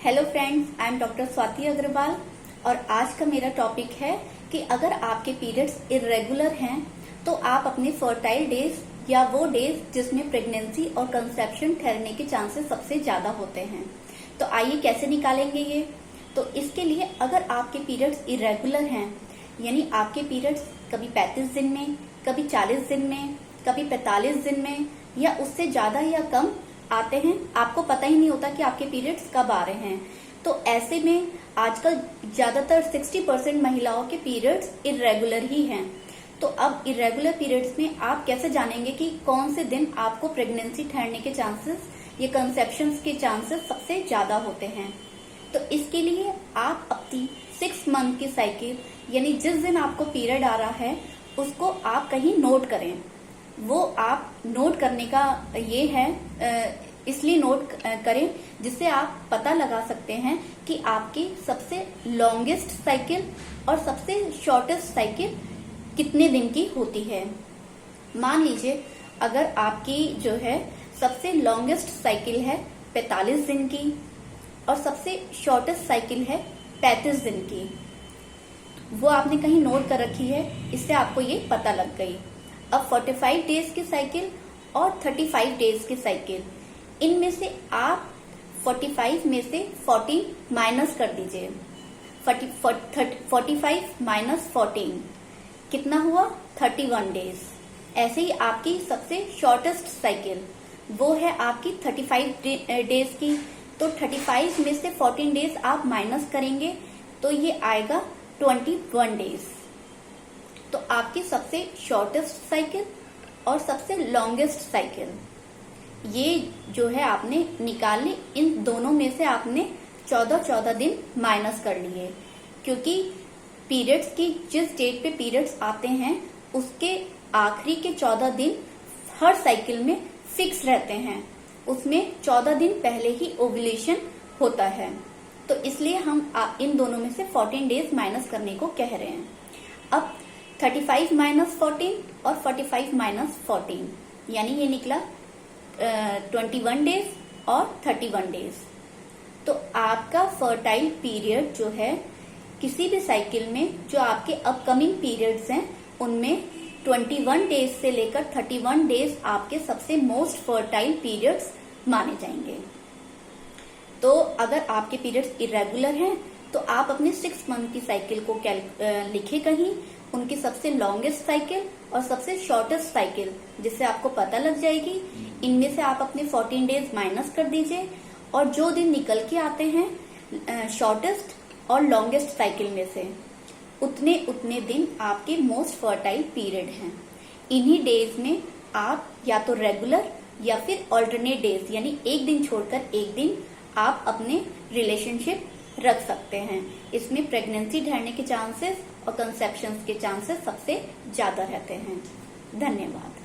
Hello friends, I am doctor Swati Agarwal और आज का मेरा टॉपिक है कि अगर आपके पीरियड्स इरेगुलर हैं तो आप अपने फर्टाइल डेज या वो डेज जिसमें प्रेगनेंसी और कंसेप्शन ठहरने के चांसेस सबसे ज्यादा होते हैं, तो आइए कैसे निकालेंगे ये। तो इसके लिए अगर आपके पीरियड्स इरेगुलर हैं, यानी आपके पीरियड्स कभी 35 दिन में, कभी 40 दिन में, कभी 45 दिन में या उससे ज्यादा या कम आते हैं, आपको पता ही नहीं होता कि आपके पीरियड्स कब आ रहे हैं, तो ऐसे में आजकल ज्यादातर 60% महिलाओं के पीरियड्स इरेगुलर ही हैं। तो अब इरेगुलर पीरियड्स में आप कैसे जानेंगे कि कौन से दिन आपको प्रेगनेंसी ठहरने के चांसेस या कंसेप्शन के चांसेस सबसे ज्यादा होते हैं। तो इसके लिए आप अपनी 6 मंथ की साइकिल, यानी जिस दिन आपको पीरियड आ रहा है उसको आप कहीं नोट करें। वो आप नोट करने का ये है, इसलिए नोट करें जिससे आप पता लगा सकते हैं कि आपकी सबसे लॉन्गेस्ट साइकिल और सबसे शॉर्टेस्ट साइकिल कितने दिन की होती है। मान लीजिए अगर आपकी जो है सबसे लॉन्गेस्ट साइकिल है 45 दिन की और सबसे शॉर्टेस्ट साइकिल है 35 दिन की, वो आपने कहीं नोट कर रखी है, इससे आपको ये पता लग गई। अब 45 डेज की साइकिल और 35 डेज की साइकिल, इनमें से आप 45 में से 14 माइनस कर दीजिए। 45 माइनस 14 कितना हुआ? 31 डेज। ऐसे ही आपकी सबसे शॉर्टेस्ट साइकिल वो है आपकी 35 डेज की, तो 35 में से 14 डेज आप माइनस करेंगे तो ये आएगा 21 डेज। तो आपकी सबसे शॉर्टेस्ट साइकिल और सबसे लॉन्गेस्ट साइकिल ये जो है आपने निकाली, इन दोनों में से आपने 14 दिन माइनस कर लिए, क्योंकि पीरियड्स की जिस डेट पे पीरियड्स आते हैं उसके आखिरी के 14 दिन हर साइकिल में फिक्स रहते हैं। उसमें 14 दिन पहले ही ओव्यूलेशन होता है, तो इसलिए हम इन दोनों में से 14 डेज माइनस करने को कह रहे हैं। अब 35 माइनस 14 और 45 माइनस 14 यानी ये निकला 21 डेज और 31 डेज। तो आपका फर्टाइल पीरियड जो है किसी भी साइकिल में जो आपके अपकमिंग पीरियड्स हैं उनमें 21 डेज से लेकर 31 डेज आपके सबसे मोस्ट फर्टाइल पीरियड्स माने जाएंगे। तो अगर आपके पीरियड्स इरेगुलर हैं तो आप अपने 6 मंथ की साइकिल को लिखे कहीं, उनकी सबसे लॉन्गेस्ट साइकिल और सबसे शॉर्टेस्ट साइकिल, जिससे आपको पता लग जाएगी। इनमें से आप अपने 14 डेज माइनस कर दीजिए और जो दिन निकल के आते हैं शॉर्टेस्ट और लॉन्गेस्ट साइकिल में से, उतने दिन आपके मोस्ट फर्टाइल पीरियड हैं। इन्हीं डेज में आप या तो रेगुलर या फिर ऑल्टरनेट डेज, यानी एक दिन छोड़कर एक दिन आप अपने रिलेशनशिप रख सकते हैं। इसमें प्रेगनेंसी ठहरने के चांसेस और कंसेप्शन के चांसेस सबसे ज्यादा रहते हैं। धन्यवाद।